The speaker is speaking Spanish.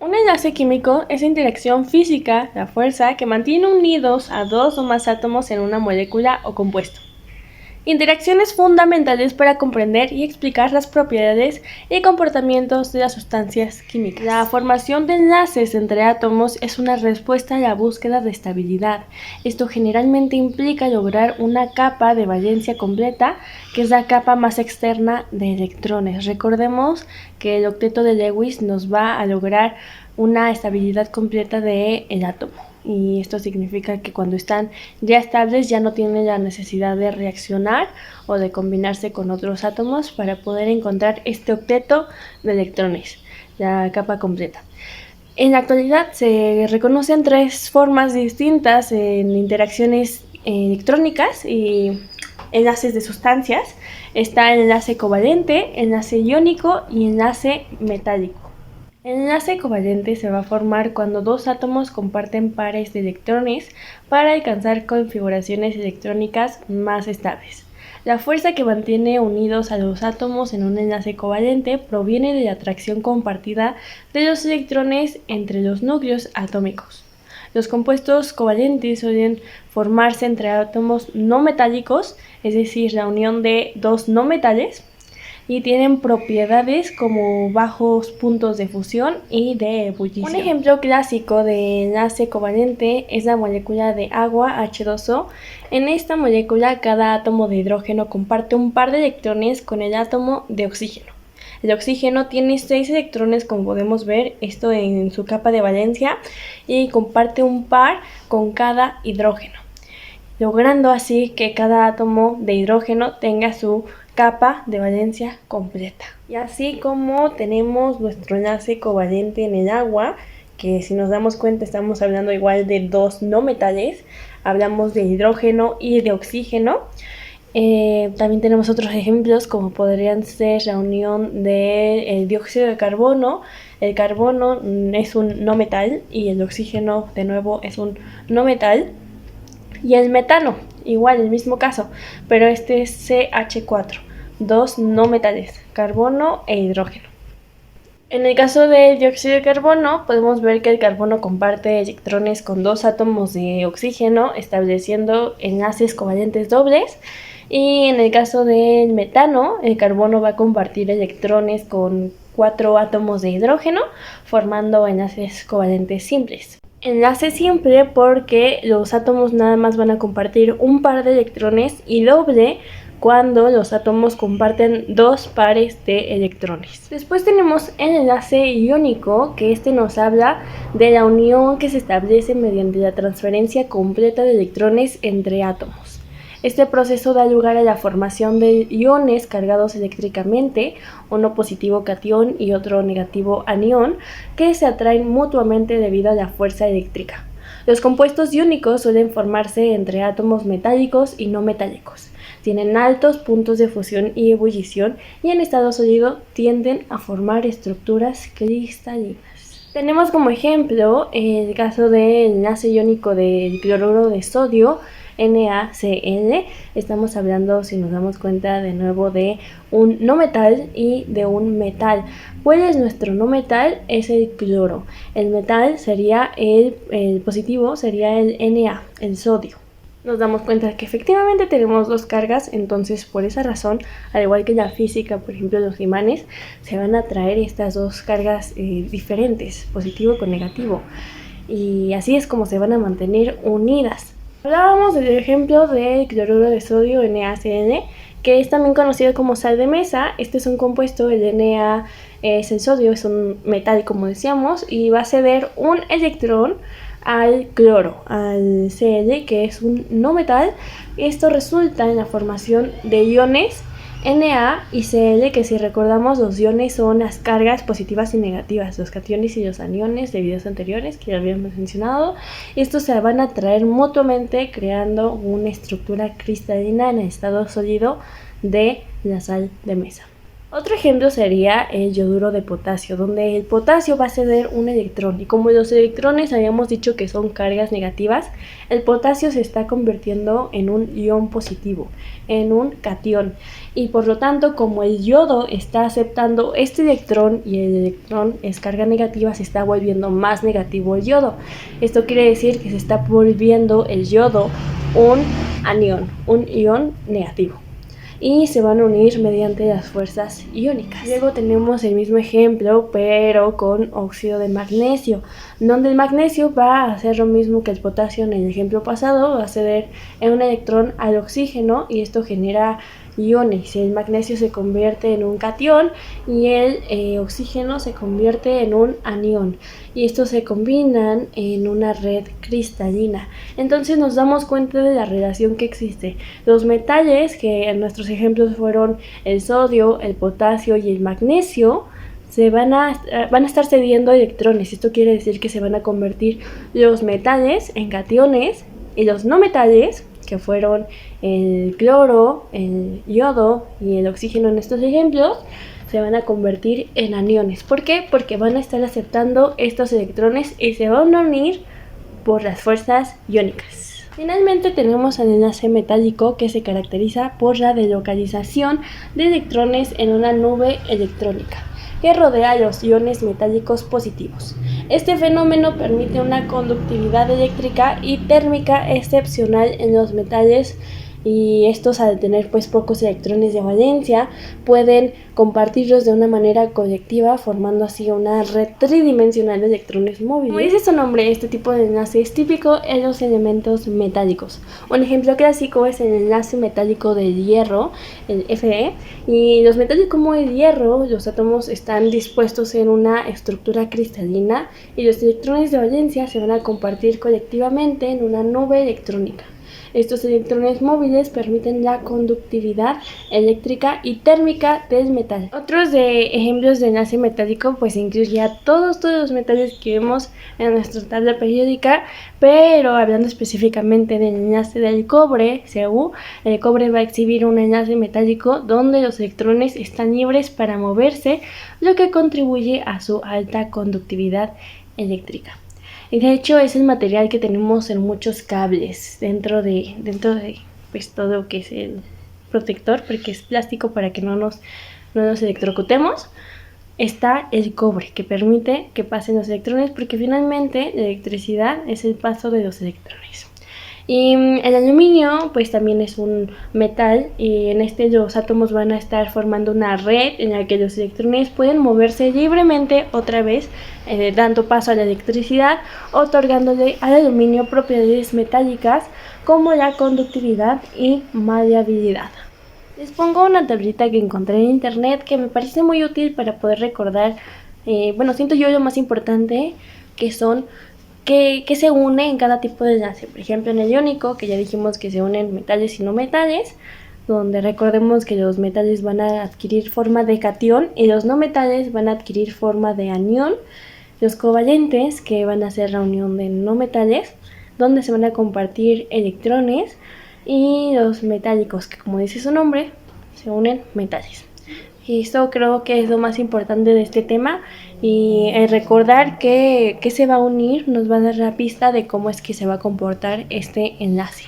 Un enlace químico es la interacción física, la fuerza que mantiene unidos a dos o más átomos en una molécula o compuesto. Interacciones fundamentales para comprender y explicar las propiedades y comportamientos de las sustancias químicas. La formación de enlaces entre átomos es una respuesta a la búsqueda de estabilidad. Esto generalmente implica lograr una capa de valencia completa, que es la capa más externa de electrones. Recordemos que el octeto de Lewis nos va a lograr una estabilidad completa del átomo. Y esto significa que cuando están ya estables ya no tienen la necesidad de reaccionar o de combinarse con otros átomos para poder encontrar este octeto de electrones, la capa completa. En la actualidad se reconocen tres formas distintas en interacciones electrónicas y enlaces de sustancias. Está el enlace covalente, enlace iónico y enlace metálico. El enlace covalente se va a formar cuando dos átomos comparten pares de electrones para alcanzar configuraciones electrónicas más estables. La fuerza que mantiene unidos a los átomos en un enlace covalente proviene de la atracción compartida de los electrones entre los núcleos atómicos. Los compuestos covalentes suelen formarse entre átomos no metálicos, es decir, la unión de dos no metales, y tienen propiedades como bajos puntos de fusión y de ebullición. Un ejemplo clásico de enlace covalente es la molécula de agua H2O. En esta molécula cada átomo de hidrógeno comparte un par de electrones con el átomo de oxígeno. El oxígeno tiene 6 electrones, como podemos ver, esto en su capa de valencia, y comparte un par con cada hidrógeno, logrando así que cada átomo de hidrógeno tenga su capa de valencia completa. Y así como tenemos nuestro enlace covalente en el agua, que si nos damos cuenta estamos hablando igual de dos no metales, hablamos de hidrógeno y de oxígeno. También tenemos otros ejemplos como podrían ser la unión del dióxido de carbono. El carbono es un no metal y el oxígeno de nuevo es un no metal. Y el metano, igual, el mismo caso, pero este es CH4, dos no metales, carbono e hidrógeno. En el caso del dióxido de carbono, podemos ver que el carbono comparte electrones con dos átomos de oxígeno, estableciendo enlaces covalentes dobles. Y en el caso del metano, el carbono va a compartir electrones con 4 átomos de hidrógeno, formando enlaces covalentes simples. Enlace simple porque los átomos nada más van a compartir un par de electrones, y doble cuando los átomos comparten dos pares de electrones. Después tenemos el enlace iónico, que nos habla de la unión que se establece mediante la transferencia completa de electrones entre átomos. Este proceso da lugar a la formación de iones cargados eléctricamente, uno positivo catión y otro negativo anión, que se atraen mutuamente debido a la fuerza eléctrica. Los compuestos iónicos suelen formarse entre átomos metálicos y no metálicos. Tienen altos puntos de fusión y ebullición y en estado sólido tienden a formar estructuras cristalinas. Tenemos como ejemplo el caso del enlace iónico del cloruro de sodio, NaCl. Estamos hablando, si nos damos cuenta, de nuevo de un no metal y de un metal. ¿Cuál es nuestro no metal? Es el cloro. El metal sería el positivo, sería el Na, el sodio. Nos damos cuenta que efectivamente tenemos dos cargas, entonces por esa razón, al igual que en la física, por ejemplo los imanes, se van a atraer estas dos cargas diferentes, positivo con negativo, y así es como se van a mantener unidas. Hablábamos del ejemplo del cloruro de sodio, NaCl, que es también conocido como sal de mesa. Este es un compuesto, el Na es el sodio, es un metal como decíamos, y va a ceder un electrón al cloro, al Cl, que es un no metal. Esto resulta en la formación de iones Na y Cl, que si recordamos, los iones son las cargas positivas y negativas, los cationes y los aniones de videos anteriores que ya habíamos mencionado. Estos se van a atraer mutuamente creando una estructura cristalina en el estado sólido de la sal de mesa. Otro ejemplo sería el yoduro de potasio, donde el potasio va a ceder un electrón y como los electrones habíamos dicho que son cargas negativas, el potasio se está convirtiendo en un ion positivo, en un catión, y por lo tanto como el yodo está aceptando este electrón y el electrón es carga negativa, se está volviendo más negativo el yodo. Esto quiere decir que se está volviendo el yodo un anión, un ion negativo, y se van a unir mediante las fuerzas iónicas. Luego tenemos el mismo ejemplo pero con óxido de magnesio, donde el magnesio va a hacer lo mismo que el potasio en el ejemplo pasado, va a ceder un electrón al oxígeno y esto genera iones. El magnesio se convierte en un catión y el oxígeno se convierte en un anión y estos se combinan en una red cristalina. Entonces nos damos cuenta de la relación que existe. Los metales, que en nuestros ejemplos fueron el sodio, el potasio y el magnesio, van a estar cediendo electrones. Esto quiere decir que se van a convertir los metales en cationes y los no metales, que fueron el cloro, el yodo y el oxígeno en estos ejemplos, se van a convertir en aniones. ¿Por qué? Porque van a estar aceptando estos electrones y se van a unir por las fuerzas iónicas. Finalmente tenemos el enlace metálico, que se caracteriza por la delocalización de electrones en una nube electrónica que rodea los iones metálicos positivos. Este fenómeno permite una conductividad eléctrica y térmica excepcional en los metales, y estos, al tener pues pocos electrones de valencia, pueden compartirlos de una manera colectiva, formando así una red tridimensional de electrones móviles. Como dice su nombre, este tipo de enlace es típico en los elementos metálicos. Un ejemplo clásico es el enlace metálico del hierro, el Fe, y los metales como el hierro, los átomos están dispuestos en una estructura cristalina y los electrones de valencia se van a compartir colectivamente en una nube electrónica. Estos electrones móviles permiten la conductividad eléctrica y térmica del metal. Otros ejemplos de enlace metálico pues incluye a todos los metales que vemos en nuestra tabla periódica, pero hablando específicamente del enlace del cobre, Cu, el cobre va a exhibir un enlace metálico donde los electrones están libres para moverse, lo que contribuye a su alta conductividad eléctrica. Y de hecho es el material que tenemos en muchos cables dentro de pues todo lo que es el protector, porque es plástico para que no nos electrocutemos. Está el cobre, que permite que pasen los electrones, porque finalmente la electricidad es el paso de los electrones. Y el aluminio pues también es un metal, y en este los átomos van a estar formando una red en la que los electrones pueden moverse libremente otra vez, dando paso a la electricidad, otorgándole al aluminio propiedades metálicas como la conductividad y maleabilidad. Les pongo una tablita que encontré en internet que me parece muy útil para poder recordar, siento yo lo más importante, que son que se une en cada tipo de enlace. Por ejemplo, en el iónico, que ya dijimos que se unen metales y no metales, donde recordemos que los metales van a adquirir forma de catión y los no metales van a adquirir forma de anión. Los covalentes, que van a ser la unión de no metales, donde se van a compartir electrones, y los metálicos, que como dice su nombre, se unen metales. Y esto creo que es lo más importante de este tema, y recordar que se va a unir nos va a dar la pista de cómo es que se va a comportar este enlace.